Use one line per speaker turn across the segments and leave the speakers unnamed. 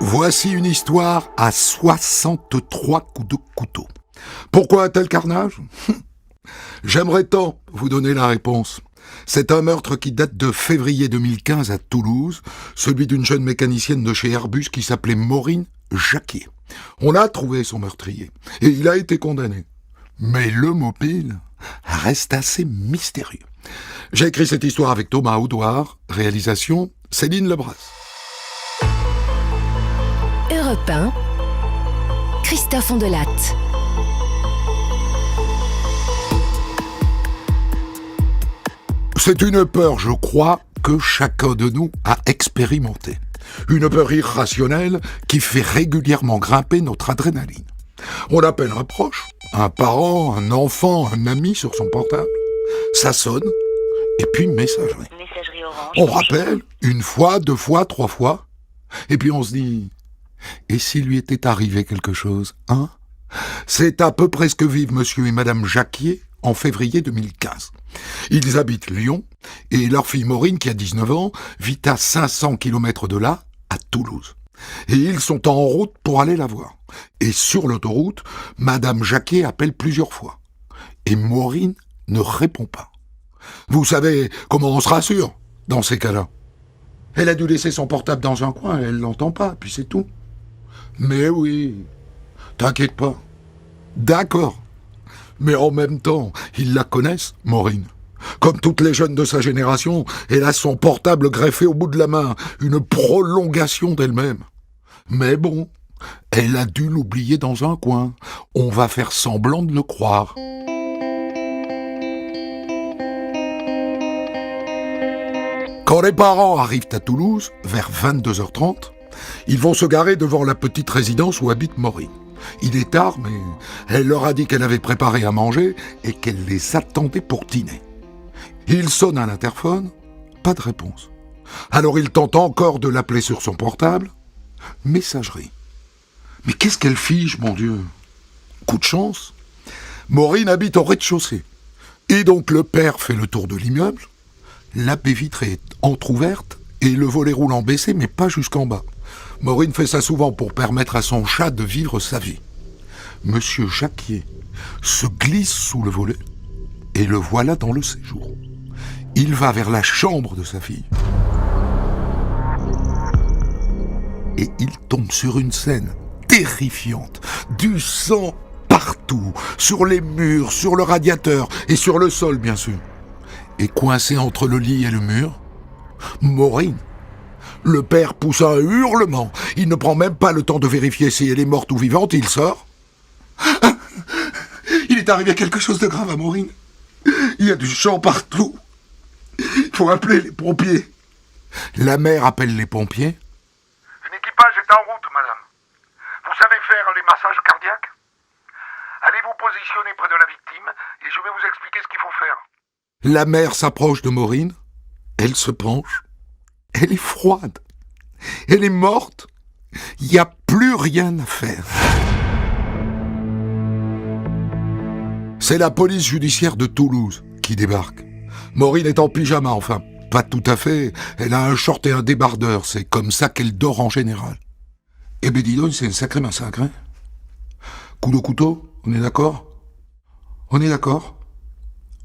Voici une histoire à 63 coups de couteau. Pourquoi un tel carnage? J'aimerais tant vous donner la réponse. C'est un meurtre qui date de février 2015 à Toulouse, celui d'une jeune mécanicienne de chez Airbus qui s'appelait Maureen Jacquier. On a trouvé son meurtrier et il a été condamné. Mais le mobile reste assez mystérieux. J'ai écrit cette histoire avec Thomas Audouard, réalisation Céline Lebras.
Europe 1, Christophe Ondelatte.
C'est une peur, je crois, que chacun de nous a expérimenté. Une peur irrationnelle qui fait régulièrement grimper notre adrénaline. On appelle un proche, un parent, un enfant, un ami sur son portable. Ça sonne, et puis messagerie.
Messagerie Orange.
On rappelle, une fois, deux fois, trois fois, et puis on se dit... Et s'il lui était arrivé quelque chose, hein? C'est à peu près ce que vivent monsieur et madame Jacquier en février 2015. Ils habitent Lyon, et leur fille Maureen, qui a 19 ans, vit à 500 km de là, à Toulouse. Et ils sont en route pour aller la voir. Et sur l'autoroute, madame Jacquier appelle plusieurs fois. Et Maureen ne répond pas. Vous savez comment on se rassure dans ces cas-là? Elle a dû laisser son portable dans un coin, elle l'entend pas, puis c'est tout. Mais oui, t'inquiète pas. D'accord. Mais en même temps, ils la connaissent, Maureen. Comme toutes les jeunes de sa génération, elle a son portable greffé au bout de la main, une prolongation d'elle-même. Mais bon, elle a dû l'oublier dans un coin. On va faire semblant de le croire. Quand les parents arrivent à Toulouse, vers 22h30, ils vont se garer devant la petite résidence où habite Maureen. Il est tard, mais elle leur a dit qu'elle avait préparé à manger et qu'elle les attendait pour dîner. Il sonne à l'interphone, pas de réponse. Alors il tente encore de l'appeler sur son portable. Messagerie. Mais qu'est-ce qu'elle fige, mon Dieu? Coup de chance. Maureen habite au rez-de-chaussée. Et donc le père fait le tour de l'immeuble. La baie vitrée est entr'ouverte et le volet roulant baissé, mais pas jusqu'en bas. Maureen fait ça souvent pour permettre à son chat de vivre sa vie. Monsieur Jacquier se glisse sous le volet et le voilà dans le séjour. Il va vers la chambre de sa fille. Et il tombe sur une scène terrifiante. Du sang partout, sur les murs, sur le radiateur et sur le sol, bien sûr. Et coincé entre le lit et le mur, Maureen. Le père pousse un hurlement. Il ne prend même pas le temps de vérifier si elle est morte ou vivante. Il sort. Il est arrivé quelque chose de grave à Maureen. Il y a du sang partout. Il faut appeler les pompiers. La mère appelle les pompiers.
Un équipage est en route, madame. Vous savez faire les massages cardiaques? Allez vous positionner près de la victime et je vais vous expliquer ce qu'il faut faire.
La mère s'approche de Maureen. Elle se penche. Elle est froide. Elle est morte. Il n'y a plus rien à faire. C'est la police judiciaire de Toulouse qui débarque. Maureen est en pyjama, enfin, pas tout à fait. Elle a un short et un débardeur. C'est comme ça qu'elle dort en général. Eh ben dis donc, c'est un sacré massacre, hein? Coup de couteau, on est d'accord? On est d'accord?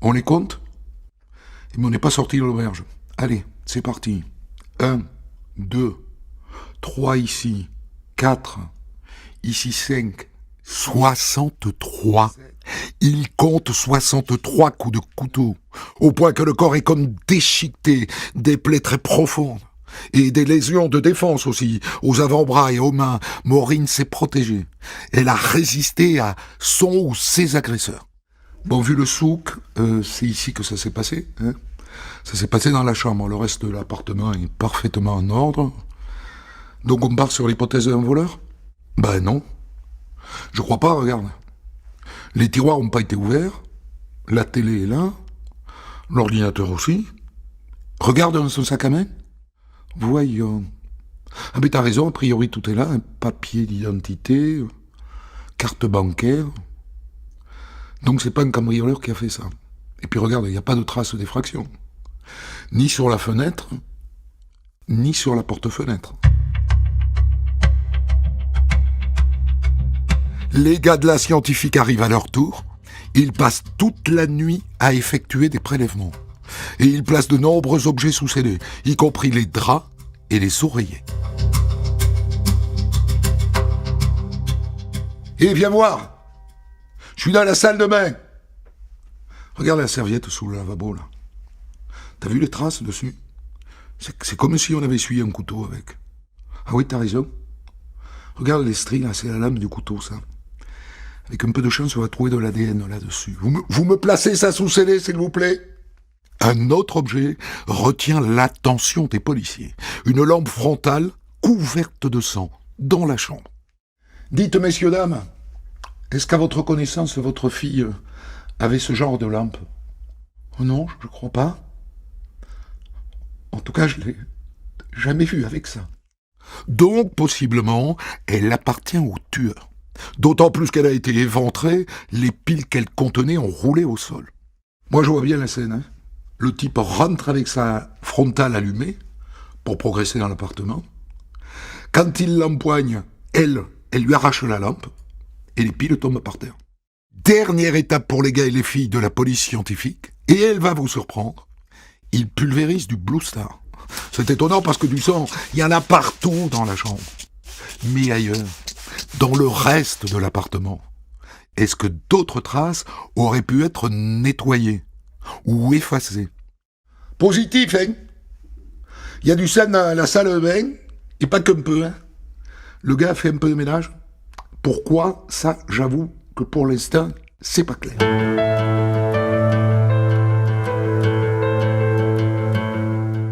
On les compte? Mais on n'est pas sorti de l'auberge. Allez, c'est parti. 1, 2, 3 ici, 4, ici 5, 63. Il compte 63 coups de couteau, au point que le corps est comme déchiqueté, des plaies très profondes, et des lésions de défense aussi, aux avant-bras et aux mains. Maureen s'est protégée. Elle a résisté à son ou ses agresseurs. Bon, vu le souk, c'est ici que ça s'est passé, hein? Ça s'est passé dans la chambre. Le reste de l'appartement est parfaitement en ordre. Donc on part sur l'hypothèse d'un voleur? Ben non. Je crois pas, regarde. Les tiroirs n'ont pas été ouverts. La télé est là. L'ordinateur aussi. Regarde dans son sac à main. Voyons. Ah ben t'as raison, a priori tout est là. Un papier d'identité, carte bancaire. Donc c'est pas un cambrioleur qui a fait ça. Et puis regarde, il n'y a pas de trace d'effraction. Ni sur la fenêtre, ni sur la porte-fenêtre. Les gars de la scientifique arrivent à leur tour. Ils passent toute la nuit à effectuer des prélèvements. Et ils placent de nombreux objets sous scellés, y compris les draps et les oreillers. Et viens voir. Je suis dans la salle de bain. Regarde la serviette sous le lavabo, là. T'as vu les traces dessus? C'est comme si on avait essuyé un couteau avec. Ah oui, t'as raison. Regarde les stries, là, c'est la lame du couteau, ça. Avec un peu de chance, on va trouver de l'ADN là-dessus. Vous me placez ça sous scellé, s'il vous plaît? Un autre objet retient l'attention des policiers. Une lampe frontale couverte de sang dans la chambre. Dites, messieurs, dames, est-ce qu'à votre connaissance, votre fille avait ce genre de lampe? Oh non, je ne crois pas. En tout cas, je l'ai jamais vue avec ça. Donc, possiblement, elle appartient au tueur. D'autant plus qu'elle a été éventrée, les piles qu'elle contenait ont roulé au sol. Moi, je vois bien la scène, hein. Le type rentre avec sa frontale allumée pour progresser dans l'appartement. Quand il l'empoigne, elle lui arrache la lampe et les piles tombent par terre. Dernière étape pour les gars et les filles de la police scientifique, et elle va vous surprendre, il pulvérise du Blue Star. C'est étonnant parce que du sang, il y en a partout dans la chambre. Mais ailleurs, dans le reste de l'appartement, est-ce que d'autres traces auraient pu être nettoyées ou effacées? Positif, hein? Il y a du sang dans la salle de bain, et pas qu'un peu, hein? Le gars a fait un peu de ménage. Pourquoi? Ça, j'avoue que pour l'instant, c'est pas clair.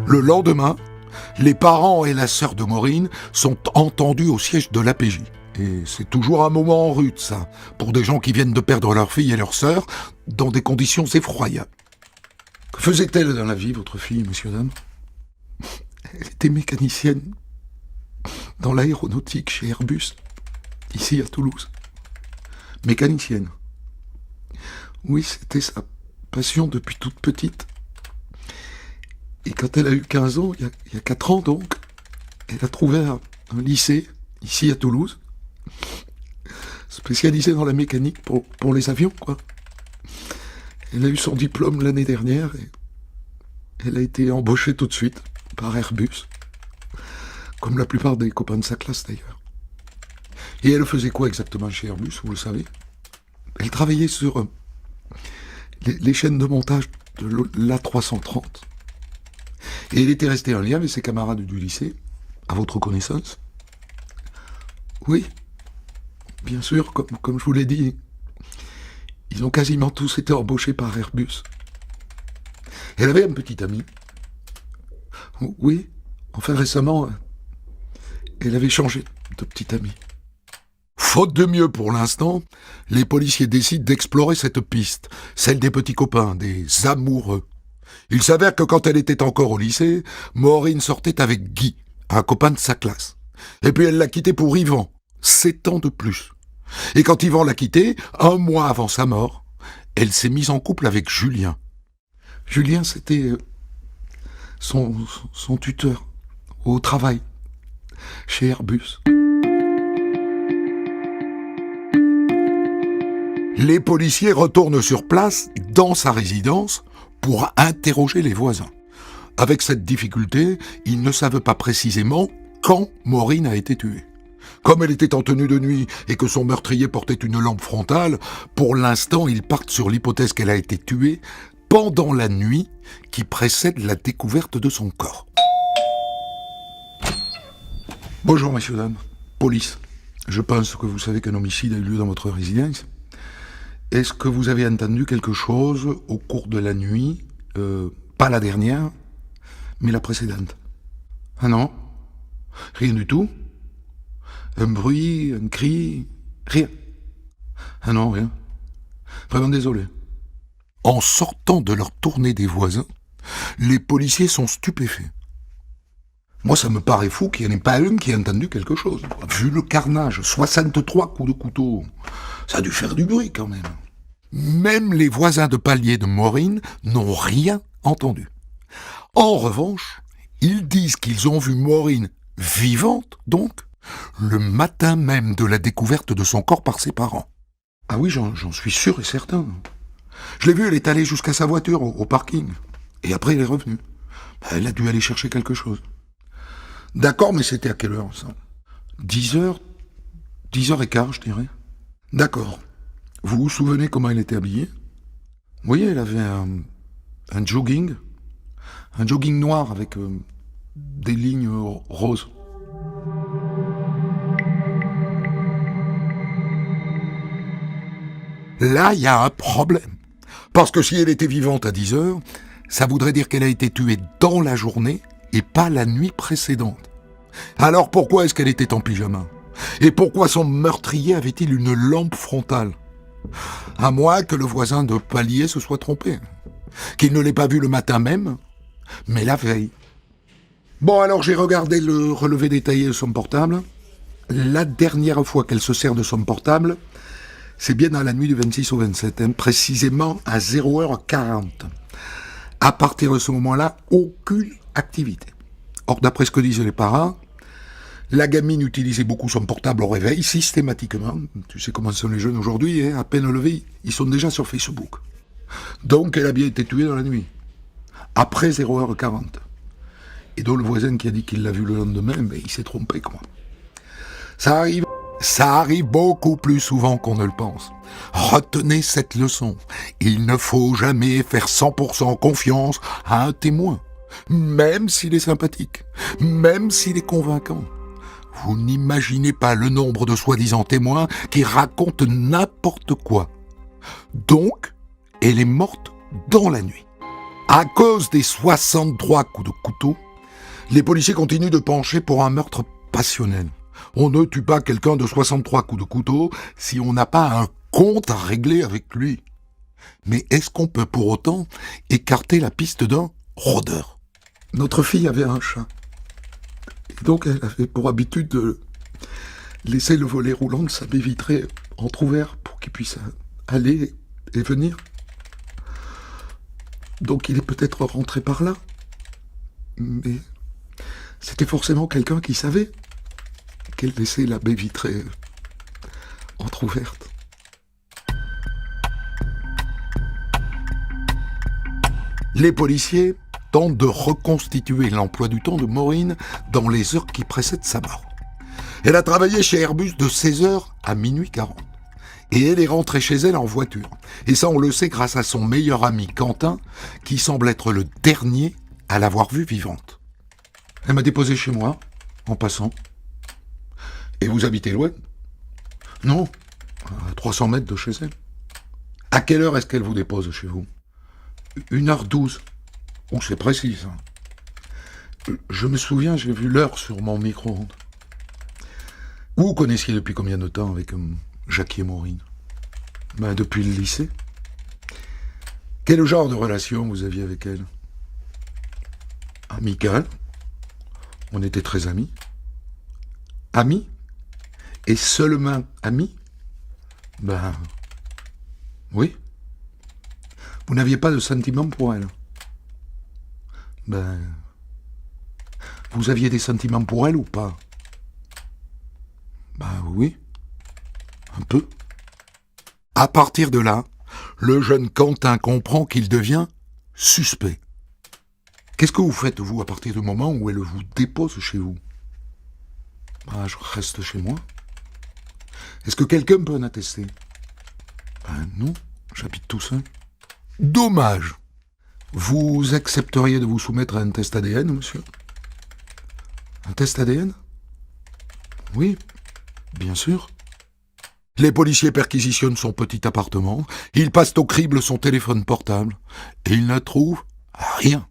Le lendemain, les parents et la sœur de Maureen sont entendus au siège de l'APJ. Et c'est toujours un moment rude, ça, pour des gens qui viennent de perdre leur fille et leur sœur dans des conditions effroyables. Que faisait-elle dans la vie, votre fille, messieurs, dames? Elle était mécanicienne dans l'aéronautique chez Airbus, ici à Toulouse. Mécanicienne. Oui, c'était sa passion depuis toute petite. Et quand elle a eu 15 ans, il y a 4 ans donc, elle a trouvé un lycée, ici à Toulouse, spécialisé dans la mécanique pour les avions, quoi. Elle a eu son diplôme l'année dernière et elle a été embauchée tout de suite par Airbus, comme la plupart des copains de sa classe d'ailleurs. Et elle faisait quoi exactement chez Airbus, vous le savez? Elle travaillait sur les chaînes de montage de l'A330. Et elle était restée en lien avec ses camarades du lycée, à votre connaissance? Oui, bien sûr, comme je vous l'ai dit, ils ont quasiment tous été embauchés par Airbus. Elle avait un petit ami. Oui, enfin récemment, elle avait changé de petit ami. Faute de mieux pour l'instant, les policiers décident d'explorer cette piste, celle des petits copains, des amoureux. Il s'avère que quand elle était encore au lycée, Maureen sortait avec Guy, un copain de sa classe. Et puis elle l'a quitté pour Yvan, 7 ans de plus. Et quand Yvan l'a quitté, 1 mois avant sa mort, elle s'est mise en couple avec Julien. Julien, c'était son tuteur au travail, chez Airbus. Les policiers retournent sur place, dans sa résidence, pour interroger les voisins. Avec cette difficulté, ils ne savent pas précisément quand Maureen a été tuée. Comme elle était en tenue de nuit et que son meurtrier portait une lampe frontale, pour l'instant, ils partent sur l'hypothèse qu'elle a été tuée pendant la nuit qui précède la découverte de son corps. Bonjour, messieurs, dames. Police. Je pense que vous savez qu'un homicide a eu lieu dans votre résidence. Est-ce que vous avez entendu quelque chose au cours de la nuit, pas la dernière, mais la précédente? Ah non? Rien du tout? Un bruit, un cri? Rien? Ah non, rien. Vraiment désolé. En sortant de leur tournée des voisins, les policiers sont stupéfaits. Moi, ça me paraît fou qu'il n'y en ait pas un qui ait entendu quelque chose. Vu le carnage, 63 coups de couteau, ça a dû faire du bruit quand même. Même les voisins de palier de Maureen n'ont rien entendu. En revanche, ils disent qu'ils ont vu Maureen vivante, donc, le matin même de la découverte de son corps par ses parents. Ah oui, j'en suis sûr et certain. Je l'ai vue, elle est allée jusqu'à sa voiture, au parking. Et après, elle est revenue. Elle a dû aller chercher quelque chose. D'accord, mais c'était à quelle heure, ça? 10h 10h15, je dirais. D'accord. Vous vous souvenez comment elle était habillée? Vous voyez, elle avait un jogging noir avec des lignes roses. Là, il y a un problème. Parce que si elle était vivante à 10h, ça voudrait dire qu'elle a été tuée dans la journée et pas la nuit précédente. Alors pourquoi est-ce qu'elle était en pyjama? Et pourquoi son meurtrier avait-il une lampe frontale? À moins que le voisin de palier se soit trompé. Qu'il ne l'ait pas vu le matin même, mais la veille. Bon, alors j'ai regardé le relevé détaillé de son portable. La dernière fois qu'elle se sert de son portable, c'est bien dans la nuit du 26 au 27, précisément à 0h40. À partir de ce moment-là, aucune activité. Or, d'après ce que disaient les parents, la gamine utilisait beaucoup son portable au réveil, systématiquement. Tu sais comment sont les jeunes aujourd'hui, à peine levés, ils sont déjà sur Facebook. Donc, elle a bien été tuée dans la nuit, après 0h40. Et donc, le voisin qui a dit qu'il l'a vue le lendemain, il s'est trompé, quoi. Ça arrive beaucoup plus souvent qu'on ne le pense. Retenez cette leçon. Il ne faut jamais faire 100% confiance à un témoin, même s'il est sympathique, même s'il est convaincant. Vous n'imaginez pas le nombre de soi-disant témoins qui racontent n'importe quoi. Donc, elle est morte dans la nuit. À cause des 63 coups de couteau, les policiers continuent de pencher pour un meurtre passionnel. On ne tue pas quelqu'un de 63 coups de couteau si on n'a pas un compte à régler avec lui. Mais est-ce qu'on peut pour autant écarter la piste d'un rôdeur? Notre fille avait un chat. Et donc elle avait pour habitude de laisser le volet roulant de sa baie vitrée entrouvert pour qu'il puisse aller et venir. Donc il est peut-être rentré par là. Mais c'était forcément quelqu'un qui savait qu'elle laissait la baie vitrée entrouverte. Les policiers tentent de reconstituer l'emploi du temps de Maureen dans les heures qui précèdent sa mort. Elle a travaillé chez Airbus de 16h à minuit 40. Et elle est rentrée chez elle en voiture. Et ça, on le sait grâce à son meilleur ami Quentin, qui semble être le dernier à l'avoir vue vivante. Elle m'a déposé chez moi, en passant. Et vous habitez loin? Non, à 300 mètres de chez elle. À quelle heure est-ce qu'elle vous dépose chez vous? 1h12. Oh, c'est précis, ça. Je me souviens, j'ai vu l'heure sur mon micro-ondes. Vous connaissiez depuis combien de temps avec Jackie et Maureen? Depuis le lycée. Quel genre de relation vous aviez avec elle? Amicale. On était très amis. Amis? Et seulement amis? Oui. Vous n'aviez pas de sentiment pour elle? Vous aviez des sentiments pour elle ou pas? Oui. Un peu. À partir de là, le jeune Quentin comprend qu'il devient suspect. Qu'est-ce que vous faites, vous, à partir du moment où elle vous dépose chez vous? Je reste chez moi. Est-ce que quelqu'un peut en attester? Non, j'habite tout seul. Dommage. Vous accepteriez de vous soumettre à un test ADN, monsieur? Un test ADN? Oui, bien sûr. Les policiers perquisitionnent son petit appartement, ils passent au crible son téléphone portable, et ils ne trouvent rien.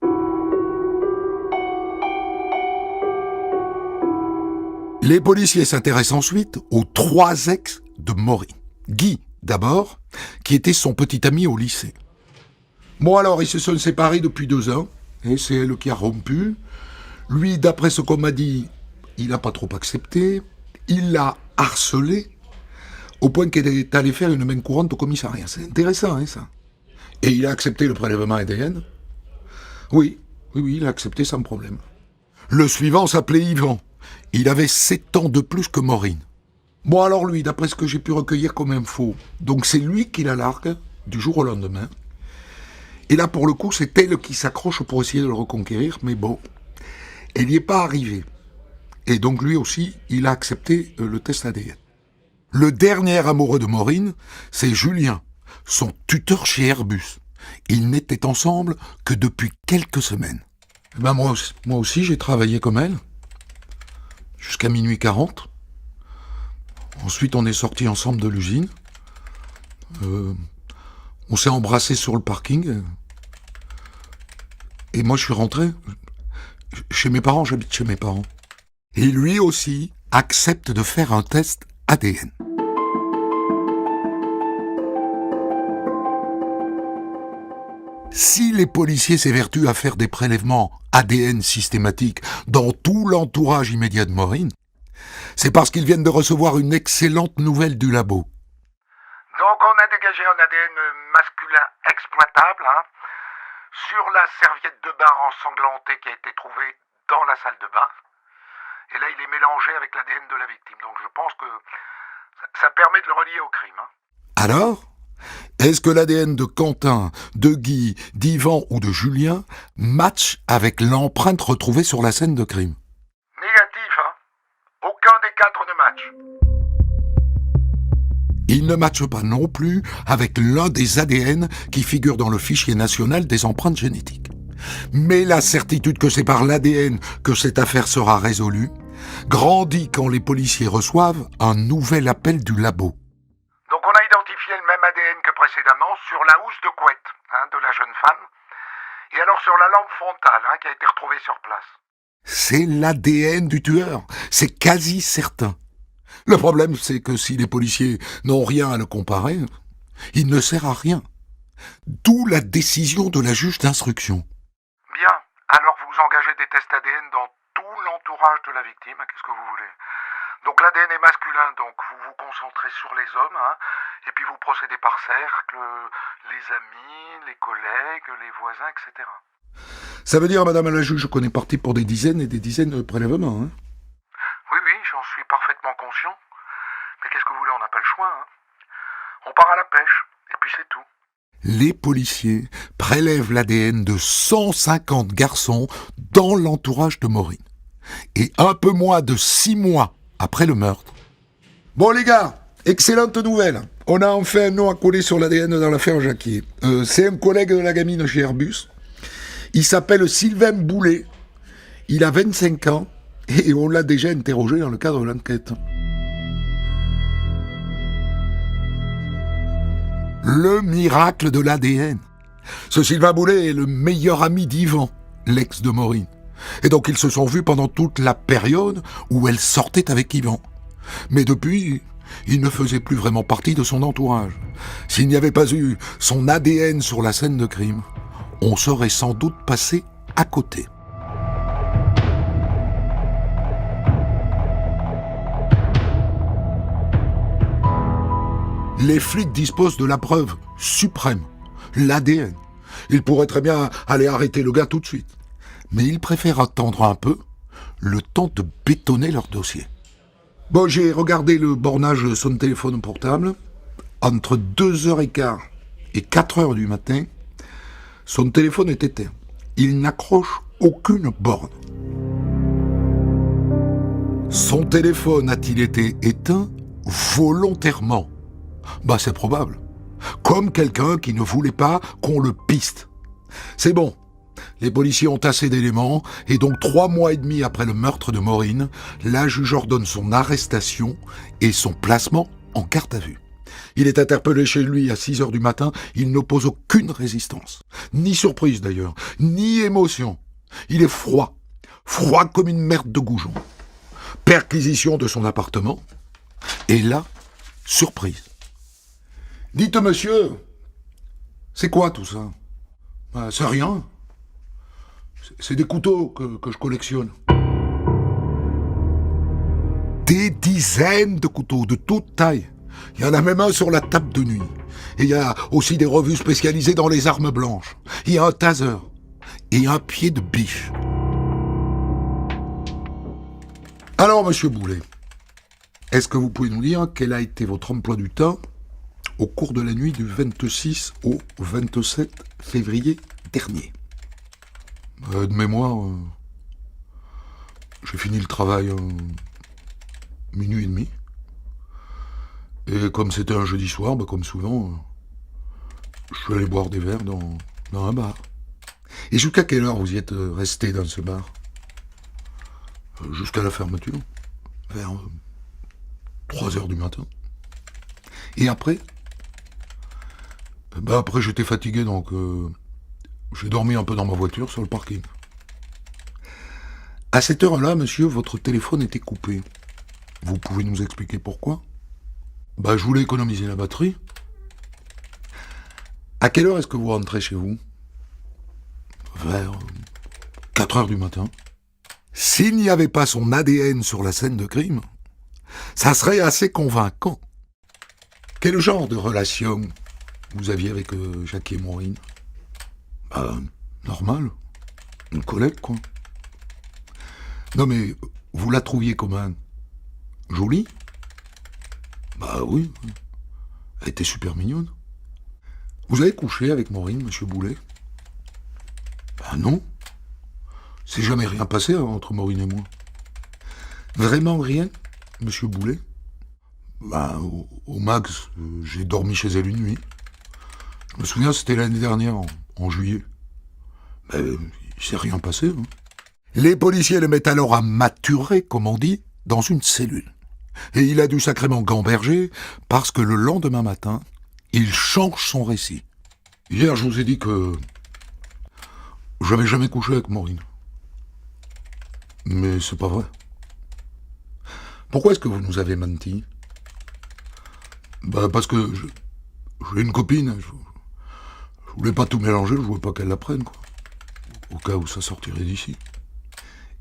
Les policiers s'intéressent ensuite aux 3 ex de Maureen. Guy, d'abord, qui était son petit ami au lycée. Bon alors, ils se sont séparés depuis 2 ans, et c'est elle qui a rompu. Lui, d'après ce qu'on m'a dit, il n'a pas trop accepté, il l'a harcelé, au point qu'elle est allée faire une main courante au commissariat. C'est intéressant, ça. Et il a accepté le prélèvement ADN? Oui, il a accepté sans problème. Le suivant s'appelait Yvan. Il avait 7 ans de plus que Maureen. Bon alors lui, d'après ce que j'ai pu recueillir comme info, donc c'est lui qui la largue du jour au lendemain. Et là pour le coup, c'est elle qui s'accroche pour essayer de le reconquérir, mais bon, elle n'y est pas arrivée. Et donc lui aussi, il a accepté le test ADN. Le dernier amoureux de Maureen, c'est Julien, son tuteur chez Airbus. Ils n'étaient ensemble que depuis quelques semaines. Ben moi aussi, j'ai travaillé comme elle, jusqu'à minuit 40. Ensuite, on est sortis ensemble de l'usine. On s'est embrassés sur le parking. Et moi, je suis rentré chez mes parents, j'habite chez mes parents. Et lui aussi accepte de faire un test ADN. Si les policiers s'évertuent à faire des prélèvements ADN systématiques dans tout l'entourage immédiat de Maureen, c'est parce qu'ils viennent de recevoir une excellente nouvelle du labo.
Donc on a dégagé un ADN masculin exploitable sur la serviette de bain ensanglantée qui a été trouvée dans la salle de bain. Et là il est mélangé avec l'ADN de la victime. Donc je pense que ça permet de le relier au crime.
Alors, est-ce que l'ADN de Quentin, de Guy, d'Yvan ou de Julien match avec l'empreinte retrouvée sur la scène de crime?
Négatif, Aucun des 4 ne match.
Il ne matche pas non plus avec l'un des ADN qui figure dans le fichier national des empreintes génétiques. Mais la certitude que c'est par l'ADN que cette affaire sera résolue grandit quand les policiers reçoivent un nouvel appel du labo.
Donc on a identifié le même ADN que précédemment sur la housse de couette de la jeune femme, et alors sur la lampe frontale qui a été retrouvée sur place.
C'est l'ADN du tueur, c'est quasi certain. Le problème, c'est que si les policiers n'ont rien à le comparer, il ne sert à rien. D'où la décision de la juge d'instruction.
Bien, alors vous engagez des tests ADN dans tout l'entourage de la victime, qu'est-ce que vous voulez? Donc l'ADN est masculin, donc vous vous concentrez sur les hommes, et puis vous procédez par cercle, les amis, les collègues, les voisins, etc.
Ça veut dire, madame la juge, qu'on est parti pour des dizaines et des dizaines de prélèvements,
Oui, j'en suis parfaitement conscient. Mais qu'est-ce que vous voulez, on n'a pas le choix, On part à la pêche, et puis c'est tout.
Les policiers prélèvent l'ADN de 150 garçons dans l'entourage de Maureen. Et un peu moins de 6 mois après le meurtre. Bon les gars, excellente nouvelle. On a enfin un nom à coller sur l'ADN dans l'affaire Jacquier. C'est un collègue de la gamine chez Airbus. Il s'appelle Sylvain Boulet. Il a 25 ans et on l'a déjà interrogé dans le cadre de l'enquête. Le miracle de l'ADN. Ce Sylvain Boulet est le meilleur ami d'Yvan, l'ex de Maureen. Et donc ils se sont vus pendant toute la période où elle sortait avec Yvan. Mais depuis, il ne faisait plus vraiment partie de son entourage. S'il n'y avait pas eu son ADN sur la scène de crime, on serait sans doute passé à côté. Les flics disposent de la preuve suprême, l'ADN. Ils pourraient très bien aller arrêter le gars tout de suite. Mais ils préfèrent attendre un peu, le temps de bétonner leur dossier. Bon, j'ai regardé le bornage de son téléphone portable. Entre 2h15 et 4h du matin, son téléphone est éteint. Il n'accroche aucune borne. Son téléphone a-t-il été éteint volontairement? C'est probable. Comme quelqu'un qui ne voulait pas qu'on le piste. C'est bon. Les policiers ont assez d'éléments, et donc 3 mois et demi après le meurtre de Maureen, la juge ordonne son arrestation et son placement en garde à vue. Il est interpellé chez lui à 6h du matin, il n'oppose aucune résistance. Ni surprise d'ailleurs, ni émotion. Il est froid comme une merde de goujon. Perquisition de son appartement, et là, surprise. Dites monsieur, c'est quoi tout ça? C'est rien. C'est des couteaux que je collectionne. Des dizaines de couteaux de toute taille. Il y en a même un sur la table de nuit. Et il y a aussi des revues spécialisées dans les armes blanches. Il y a un taser et un pied de biche. Alors, monsieur Boulet, est-ce que vous pouvez nous dire quel a été votre emploi du temps au cours de la nuit du 26 au 27 février dernier? De mémoire, j'ai fini le travail minuit et demi. Et comme c'était un jeudi soir, comme souvent, je suis allé boire des verres dans un bar. Et jusqu'à quelle heure vous y êtes resté dans ce bar? Jusqu'à la fermeture, vers 3 heures du matin. Et après? Après j'étais fatigué, donc j'ai dormi un peu dans ma voiture sur le parking. À cette heure-là, monsieur, votre téléphone était coupé. Vous pouvez nous expliquer pourquoi? Je voulais économiser la batterie. À quelle heure est-ce que vous rentrez chez vous? Vers 4 heures du matin. S'il n'y avait pas son ADN sur la scène de crime, ça serait assez convaincant. Quel genre de relation vous aviez avec Jackie et Maureen? Normal. Une collègue, quoi. Non mais, vous la trouviez comment? Jolie? Oui. Elle était super mignonne. Vous avez couché avec Maureen, monsieur Boulet? Non. C'est jamais rien passé entre Maureen et moi. Vraiment rien, monsieur Boulet? Au max, j'ai dormi chez elle une nuit. Je me souviens, c'était l'année dernière, en juillet. Il s'est rien passé. Les policiers le mettent alors à maturer, comme on dit, dans une cellule. Et il a dû sacrément gamberger, parce que le lendemain matin, il change son récit. Hier, je vous ai dit que j'avais jamais couché avec Maureen. Mais c'est pas vrai. Pourquoi est-ce que vous nous avez menti? Parce que j'ai une copine. Je voulais pas tout mélanger, je voulais pas qu'elle l'apprenne, quoi. Au cas où ça sortirait d'ici.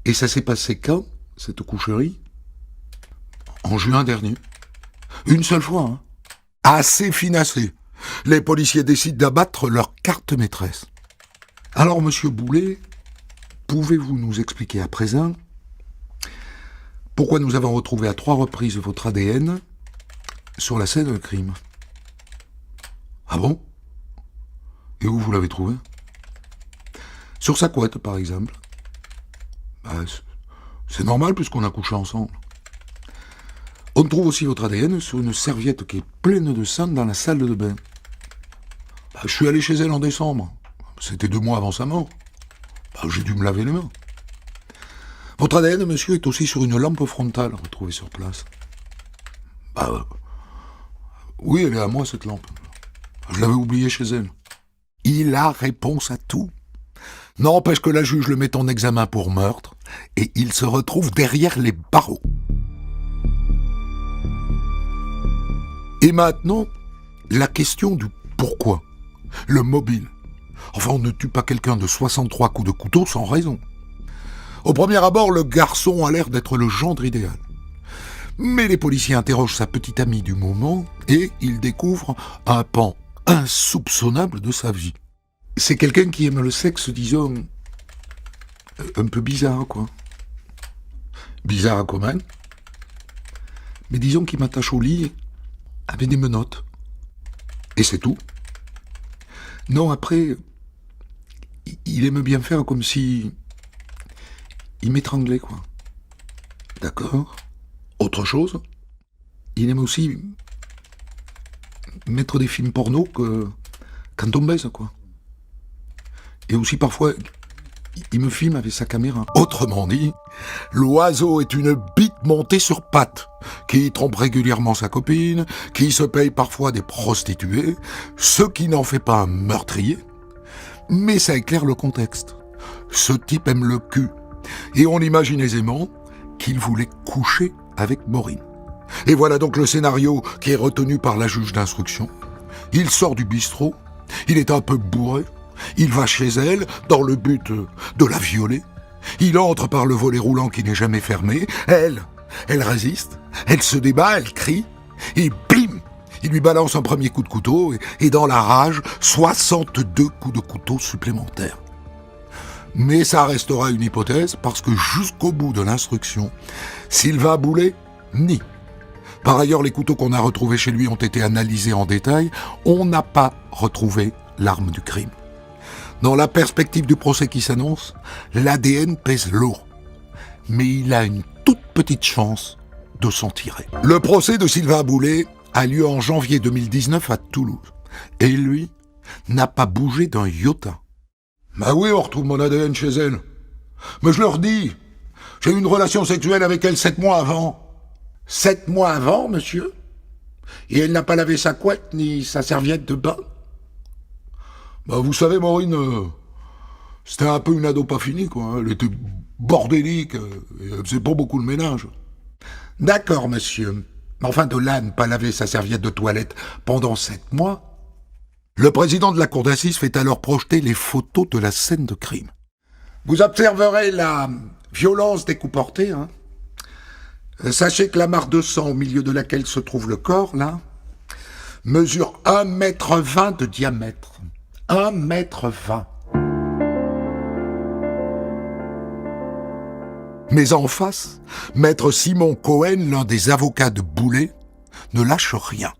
Et ça s'est passé quand, cette coucherie? En juin dernier. Une seule fois, Assez finassé. Les policiers décident d'abattre leur carte maîtresse. Alors, monsieur Boulet, pouvez-vous nous expliquer à présent pourquoi nous avons retrouvé à 3 reprises votre ADN sur la scène de crime? Ah bon? Et où vous l'avez trouvé? Sur sa couette, par exemple. C'est normal puisqu'on a couché ensemble. On trouve aussi votre ADN sur une serviette qui est pleine de sang dans la salle de bain. Je suis allé chez elle en décembre. C'était 2 mois avant sa mort. J'ai dû me laver les mains. Votre ADN, monsieur, est aussi sur une lampe frontale retrouvée sur place. Oui, elle est à moi, cette lampe. Je l'avais oubliée chez elle. Il a réponse à tout. N'empêche que la juge le met en examen pour meurtre et il se retrouve derrière les barreaux. Et maintenant, la question du pourquoi. Le mobile. Enfin, on ne tue pas quelqu'un de 63 coups de couteau sans raison. Au premier abord, le garçon a l'air d'être le gendre idéal. Mais les policiers interrogent sa petite amie du moment et ils découvrent un pan insoupçonnable de sa vie. C'est quelqu'un qui aime le sexe, disons, un peu bizarre, quoi. Bizarre à comment? Mais disons qu'il m'attache au lit avec des menottes. Et c'est tout. Non, après, il aime bien faire comme si il m'étranglait, quoi. D'accord. Autre chose, il aime aussi mettre des films porno quand on baise, quoi. Et aussi parfois, il me filme avec sa caméra. Autrement dit, l'oiseau est une bite montée sur pattes, qui trompe régulièrement sa copine, qui se paye parfois des prostituées, ce qui n'en fait pas un meurtrier. Mais ça éclaire le contexte. Ce type aime le cul. Et on imagine aisément qu'il voulait coucher avec Maureen. Et voilà donc le scénario qui est retenu par la juge d'instruction. Il sort du bistrot, il est un peu bourré, il va chez elle dans le but de la violer. Il entre par le volet roulant qui n'est jamais fermé. Elle résiste, elle se débat, elle crie, et bim, il lui balance un premier coup de couteau, et dans la rage, 62 coups de couteau supplémentaires. Mais ça restera une hypothèse parce que jusqu'au bout de l'instruction, Sylvain Boulet nie. Par ailleurs, les couteaux qu'on a retrouvés chez lui ont été analysés en détail. On n'a pas retrouvé l'arme du crime. Dans la perspective du procès qui s'annonce, l'ADN pèse lourd. Mais il a une toute petite chance de s'en tirer. Le procès de Sylvain Boulet a lieu en janvier 2019 à Toulouse. Et lui n'a pas bougé d'un iota. Bah oui, on retrouve mon ADN chez elle. Mais je leur dis, j'ai eu une relation sexuelle avec elle 7 mois avant. 7 mois avant, monsieur? Et elle n'a pas lavé sa couette ni sa serviette de bain? Bah vous savez, Maureen, c'était un peu une ado pas finie, quoi. Elle était bordélique, et elle faisait pas beaucoup de ménage. D'accord, monsieur. Mais enfin, de là à ne pas laver sa serviette de toilette pendant 7 mois... Le président de la cour d'assises fait alors projeter les photos de la scène de crime. Vous observerez la violence des coups portés, hein. Sachez que la mare de sang au milieu de laquelle se trouve le corps, là, mesure 1,20 m de diamètre. 1,20 m. Mais en face, maître Simon Cohen, l'un des avocats de Boulet, ne lâche rien.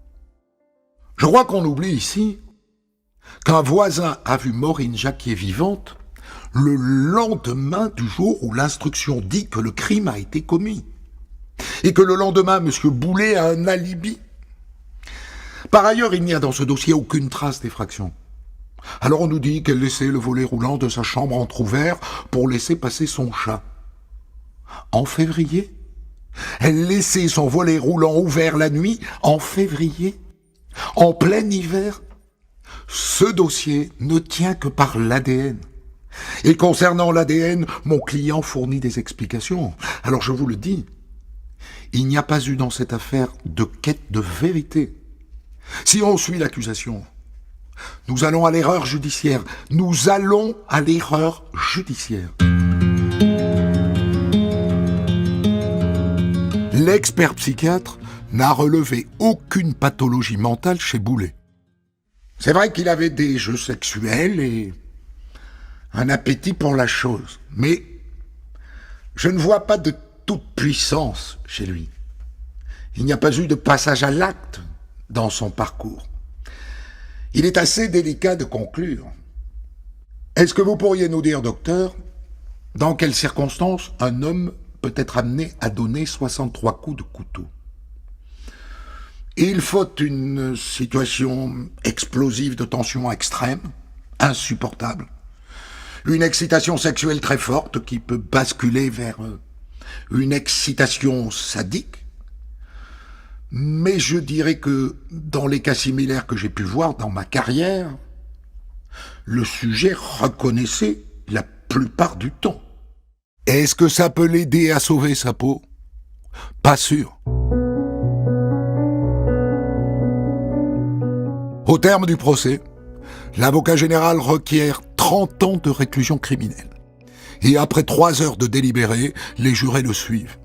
Je crois qu'on oublie ici qu'un voisin a vu Maureen Jacquier vivante le lendemain du jour où l'instruction dit que le crime a été commis. Et que le lendemain, M. Boulet a un alibi. Par ailleurs, il n'y a dans ce dossier aucune trace d'effraction. Alors on nous dit qu'elle laissait le volet roulant de sa chambre entrouvert pour laisser passer son chat. En février? Elle laissait son volet roulant ouvert la nuit en février? En plein hiver? Ce dossier ne tient que par l'ADN. Et concernant l'ADN, mon client fournit des explications. Alors je vous le dis, il n'y a pas eu dans cette affaire de quête de vérité. Si on suit l'accusation, nous allons à l'erreur judiciaire. Nous allons à l'erreur judiciaire. L'expert psychiatre n'a relevé aucune pathologie mentale chez Boulet. C'est vrai qu'il avait des jeux sexuels et un appétit pour la chose, mais je ne vois pas de toute puissance chez lui. Il n'y a pas eu de passage à l'acte dans son parcours. Il est assez délicat de conclure. Est-ce que vous pourriez nous dire, docteur, dans quelles circonstances un homme peut être amené à donner 63 coups de couteau? Il faut une situation explosive de tension extrême, insupportable, une excitation sexuelle très forte qui peut basculer vers une excitation sadique. Mais je dirais que dans les cas similaires que j'ai pu voir dans ma carrière, le sujet reconnaissait la plupart du temps. Est-ce que ça peut l'aider à sauver sa peau? Pas sûr. Au terme du procès, l'avocat général requiert 30 ans de réclusion criminelle. Et après 3 heures de délibéré, les jurés le suivent.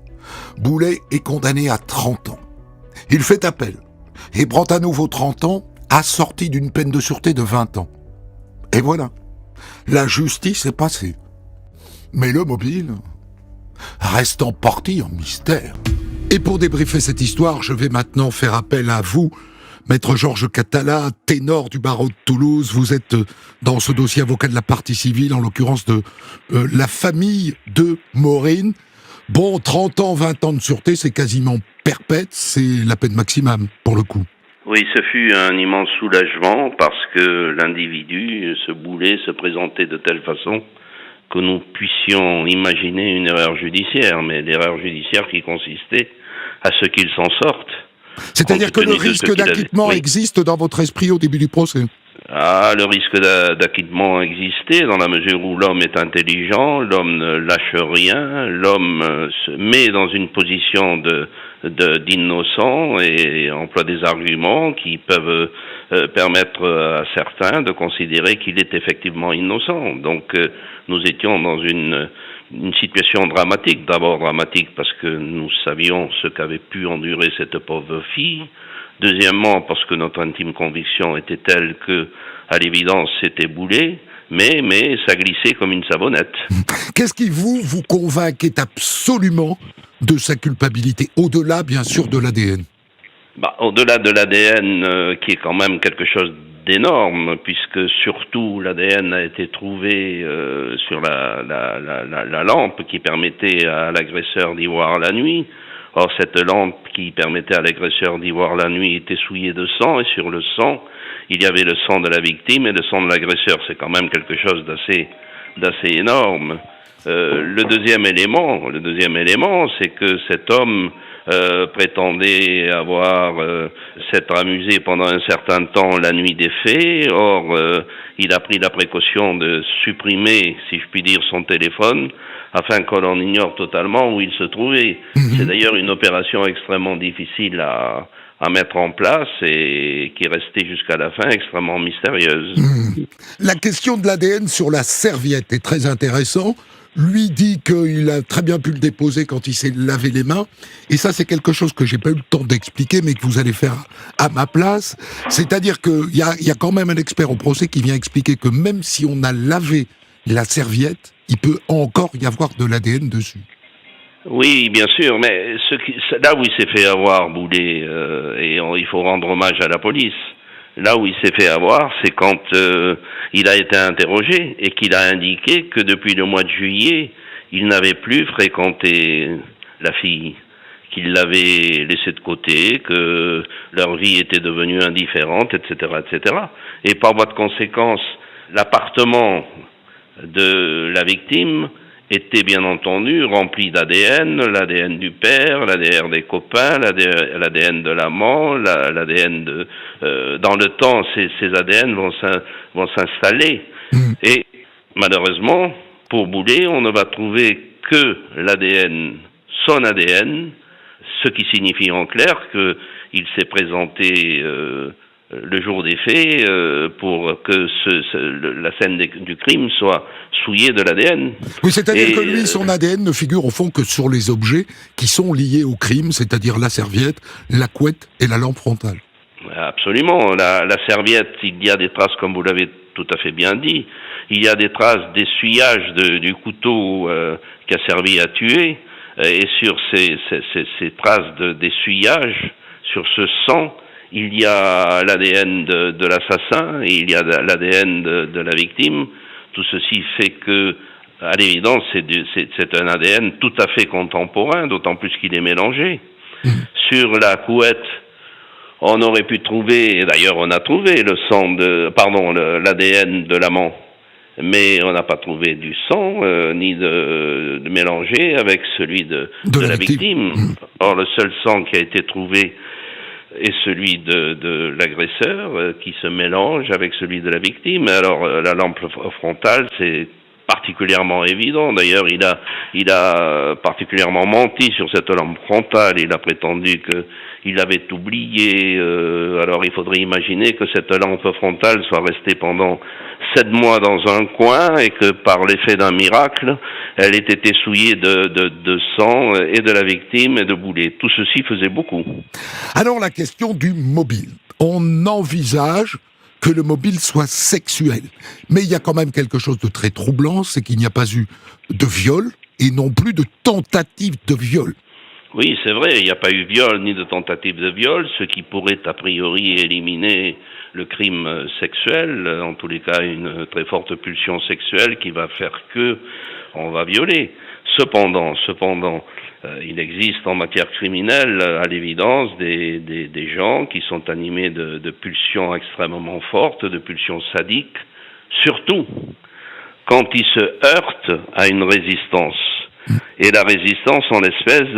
Boulet est condamné à 30 ans. Il fait appel et prend à nouveau 30 ans, assorti d'une peine de sûreté de 20 ans. Et voilà, la justice est passée. Mais le mobile reste en partie un mystère. Et pour débriefer cette histoire, je vais maintenant faire appel à vous, Maître Georges Catala, ténor du barreau de Toulouse. Vous êtes dans ce dossier avocat de la partie civile, en l'occurrence de la famille de Maureen. Bon, 30 ans, 20 ans de sûreté, c'est quasiment perpète, c'est la peine maximum, pour le coup.
Oui, ce fut un immense soulagement parce que l'individu, ce Boulet, se présentait de telle façon que nous puissions imaginer une erreur judiciaire, mais l'erreur judiciaire qui consistait à ce qu'il s'en sorte.
C'est-à-dire que le risque d'acquittement existe dans votre esprit au début du procès?
Ah, le risque d'acquittement existait dans la mesure où l'homme est intelligent, l'homme ne lâche rien, l'homme se met dans une position d'innocent et emploie des arguments qui peuvent permettre à certains de considérer qu'il est effectivement innocent. Donc nous étions dans une situation dramatique, d'abord dramatique parce que nous savions ce qu'avait pu endurer cette pauvre fille. Deuxièmement, parce que notre intime conviction était telle que, à l'évidence, c'était Boulet. mais ça glissait comme une savonnette.
Qu'est-ce qui vous convainquait absolument de sa culpabilité, au-delà, bien sûr, de l'ADN?
Au-delà de l'ADN, qui est quand même quelque chose d'énorme, puisque surtout l'ADN a été trouvé sur la lampe qui permettait à l'agresseur d'y voir la nuit. Or, cette lampe qui permettait à l'agresseur d'y voir la nuit était souillée de sang, et sur le sang, il y avait le sang de la victime et le sang de l'agresseur. C'est quand même quelque chose d'assez énorme. Le deuxième élément, c'est que cet homme prétendait avoir s'être amusé pendant un certain temps la nuit des faits. Or, il a pris la précaution de supprimer, si je puis dire, son téléphone, afin que l'on ignore totalement où il se trouvait. C'est d'ailleurs une opération extrêmement difficile à mettre en place et qui est restée jusqu'à la fin extrêmement mystérieuse.
La question de l'ADN sur la serviette est très intéressante. Lui dit qu'il a très bien pu le déposer quand il s'est lavé les mains. Et ça, c'est quelque chose que j'ai pas eu le temps d'expliquer, mais que vous allez faire à ma place. C'est-à-dire qu'il y a quand même un expert au procès qui vient expliquer que même si on a lavé la serviette, il peut encore y avoir de l'ADN dessus.
Oui, bien sûr, mais là où il s'est fait avoir, Boulet, il faut rendre hommage à la police. Là où il s'est fait avoir, c'est quand il a été interrogé et qu'il a indiqué que depuis le mois de juillet, il n'avait plus fréquenté la fille, qu'il l'avait laissée de côté, que leur vie était devenue indifférente, etc., etc. Et par voie de conséquence, l'appartement de la victime était bien entendu rempli d'ADN, l'ADN du père, l'ADN des copains, l'ADN de l'amant, l'ADN de... dans le temps, ces ADN vont s'installer. Et malheureusement, pour Boulet, on ne va trouver que l'ADN, son ADN, ce qui signifie en clair qu'il s'est présenté le jour des faits pour que la scène du crime soit souillée de l'ADN.
Oui, c'est-à-dire que lui, son ADN ne figure au fond que sur les objets qui sont liés au crime, c'est-à-dire la serviette, la couette et la lampe frontale.
Absolument. La serviette, il y a des traces, comme vous l'avez tout à fait bien dit, il y a des traces d'essuyage du couteau qui a servi à tuer, et sur ces traces d'essuyage, sur ce sang, il y a l'ADN de l'assassin et il y a l'ADN de la victime. Tout ceci fait que, à l'évidence, c'est un ADN tout à fait contemporain, d'autant plus qu'il est mélangé. Sur la couette, on aurait pu trouver, et d'ailleurs on a trouvé l'ADN de l'amant, mais on n'a pas trouvé du sang, ni de mélangé avec celui de la victime. Or, le seul sang qui a été trouvé est celui de l'agresseur qui se mélange avec celui de la victime. Alors la lampe frontale, c'est particulièrement évident. D'ailleurs, il a particulièrement menti sur cette lampe frontale. Il a prétendu qu'il avait oublié. Alors il faudrait imaginer que cette lampe frontale soit restée pendant 7 mois dans un coin et que par l'effet d'un miracle, elle ait été souillée de sang et de la victime et de Boulet. Tout ceci faisait beaucoup.
Alors la question du mobile. On envisage que le mobile soit sexuel. Mais il y a quand même quelque chose de très troublant, c'est qu'il n'y a pas eu de viol et non plus de tentative de viol.
Oui, c'est vrai, il n'y a pas eu viol ni de tentative de viol, ce qui pourrait a priori éliminer le crime sexuel, en tous les cas une très forte pulsion sexuelle qui va faire que on va violer. Cependant, il existe en matière criminelle, à l'évidence, des gens qui sont animés de pulsions extrêmement fortes, de pulsions sadiques, surtout quand ils se heurtent à une résistance. Et la résistance, en l'espèce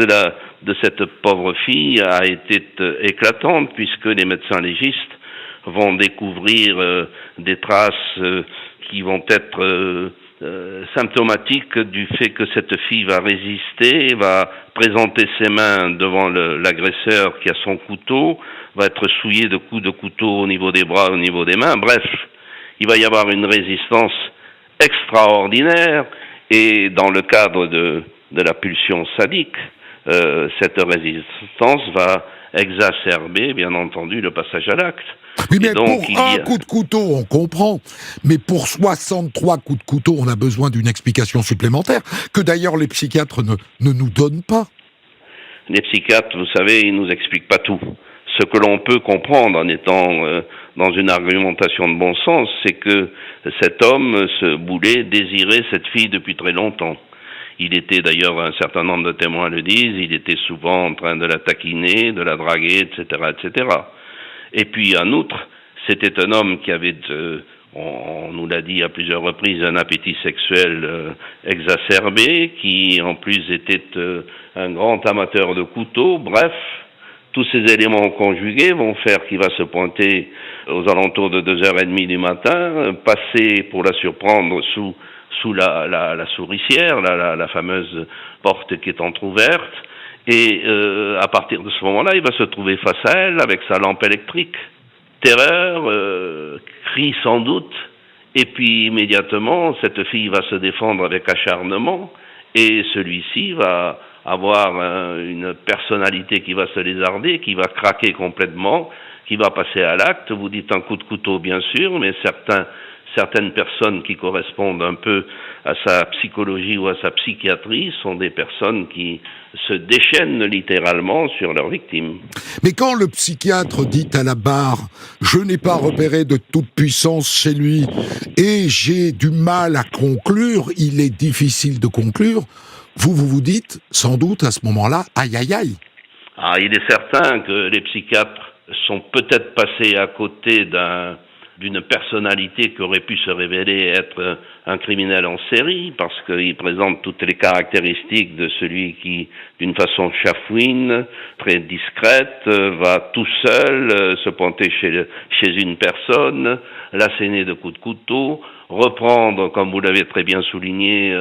de cette pauvre fille, a été éclatante, puisque les médecins légistes vont découvrir des traces qui vont être symptomatique du fait que cette fille va résister, va présenter ses mains devant l'agresseur qui a son couteau, va être souillée de coups de couteau au niveau des bras, au niveau des mains. Bref, il va y avoir une résistance extraordinaire et dans le cadre de la pulsion sadique, cette résistance va exacerber, bien entendu, le passage à l'acte.
Oui, mais
donc,
pour un coup de couteau, on comprend. Mais pour 63 coups de couteau, on a besoin d'une explication supplémentaire, que d'ailleurs les psychiatres ne nous donnent pas.
Les psychiatres, vous savez, ils nous expliquent pas tout. Ce que l'on peut comprendre en étant dans une argumentation de bon sens, c'est que cet homme, ce Boulet, désirait cette fille depuis très longtemps. Il était d'ailleurs, un certain nombre de témoins le disent, il était souvent en train de la taquiner, de la draguer, etc., etc. Et puis, en outre, c'était un homme qui avait, on nous l'a dit à plusieurs reprises, un appétit sexuel exacerbé, qui en plus était un grand amateur de couteaux. Bref, tous ces éléments conjugués vont faire qu'il va se pointer aux alentours de 2h30 du matin, passer pour la surprendre sous la souricière, la fameuse porte qui est entrouverte, et à partir de ce moment-là, il va se trouver face à elle avec sa lampe électrique. Terreur, cri sans doute, et puis immédiatement, cette fille va se défendre avec acharnement, et celui-ci va avoir une personnalité qui va se lézarder, qui va craquer complètement, qui va passer à l'acte. Vous dites un coup de couteau, bien sûr, mais certaines personnes qui correspondent un peu à sa psychologie ou à sa psychiatrie sont des personnes qui se déchaînent littéralement sur leurs victimes.
Mais quand le psychiatre dit à la barre « Je n'ai pas repéré de toute puissance chez lui et j'ai du mal à conclure, il est difficile de conclure », vous dites, sans doute à ce moment-là, aïe aïe aïe.
Ah, il est certain que les psychiatres sont peut-être passés à côté d'une personnalité qui aurait pu se révéler être un criminel en série, parce qu'il présente toutes les caractéristiques de celui qui, d'une façon chafouine, très discrète, va tout seul se pointer chez une personne, l'asséner de coups de couteau, reprendre, comme vous l'avez très bien souligné,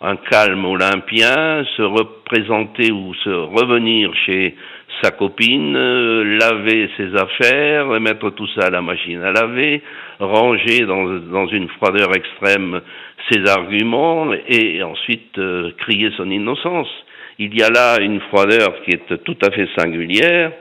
un calme olympien, se représenter ou se revenir chez sa copine, laver ses affaires, mettre tout ça à la machine à laver, ranger dans une froideur extrême ses arguments et ensuite crier son innocence. Il y a là une froideur qui est tout à fait singulière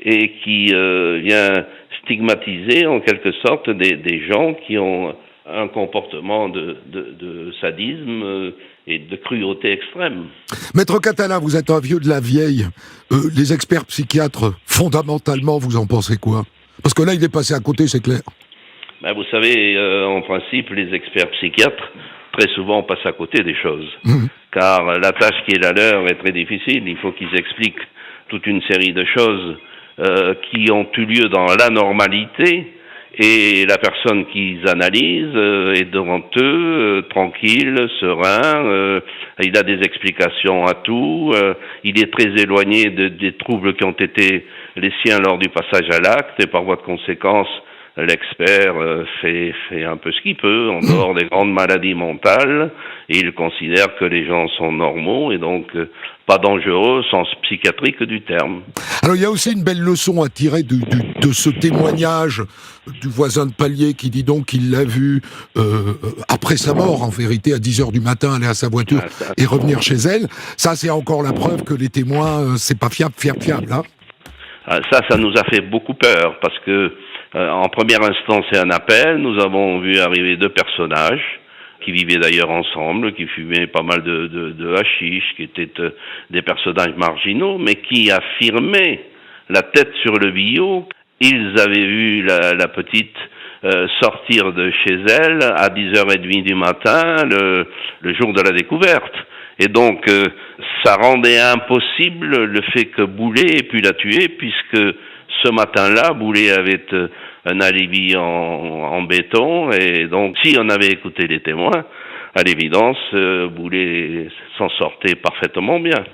et qui vient stigmatiser en quelque sorte des gens qui ont un comportement de sadisme et de cruauté extrême.
Maître Catala, vous êtes un vieux de la vieille. Les experts psychiatres, fondamentalement, vous en pensez quoi? Parce que là, il est passé à côté, c'est clair.
Ben, vous savez, en principe, les experts psychiatres, très souvent, passent à côté des choses. Car la tâche qui est la leur est très difficile. Il faut qu'ils expliquent toute une série de choses qui ont eu lieu dans la normalité. Et la personne qu'ils analysent est devant eux, tranquille, serein, il a des explications à tout, il est très éloigné des troubles qui ont été les siens lors du passage à l'acte, et par voie de conséquence, l'expert fait un peu ce qu'il peut, en dehors des grandes maladies mentales, et il considère que les gens sont normaux, et donc pas dangereux au sens psychiatrique du terme.
Alors il y a aussi une belle leçon à tirer de ce témoignage du voisin de palier qui dit donc qu'il l'a vu après sa mort, en vérité, à 10h du matin, aller à sa voiture et revenir chez elle. Ça, c'est encore la preuve que les témoins, c'est pas fiable, hein.
Ça nous a fait beaucoup peur, parce que en première instance, c'est un appel. Nous avons vu arriver deux personnages qui vivaient d'ailleurs ensemble, qui fumaient pas mal de hashish, qui étaient des personnages marginaux, mais qui affirmaient la tête sur le billot. Ils avaient vu la petite sortir de chez elle à 10h30 du matin, le jour de la découverte. Et donc, ça rendait impossible le fait que Boulet ait pu la tuer, puisque ce matin-là, Boulet avait un alibi en béton, et donc si on avait écouté les témoins, à l'évidence, Boulet s'en sortait parfaitement bien.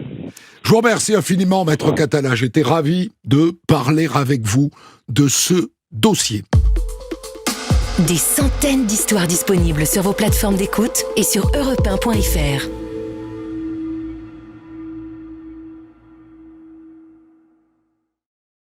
Je vous remercie infiniment, Maître Catala. J'étais ravi de parler avec vous de ce dossier.
Des centaines d'histoires disponibles sur vos plateformes d'écoute et sur europe1.fr.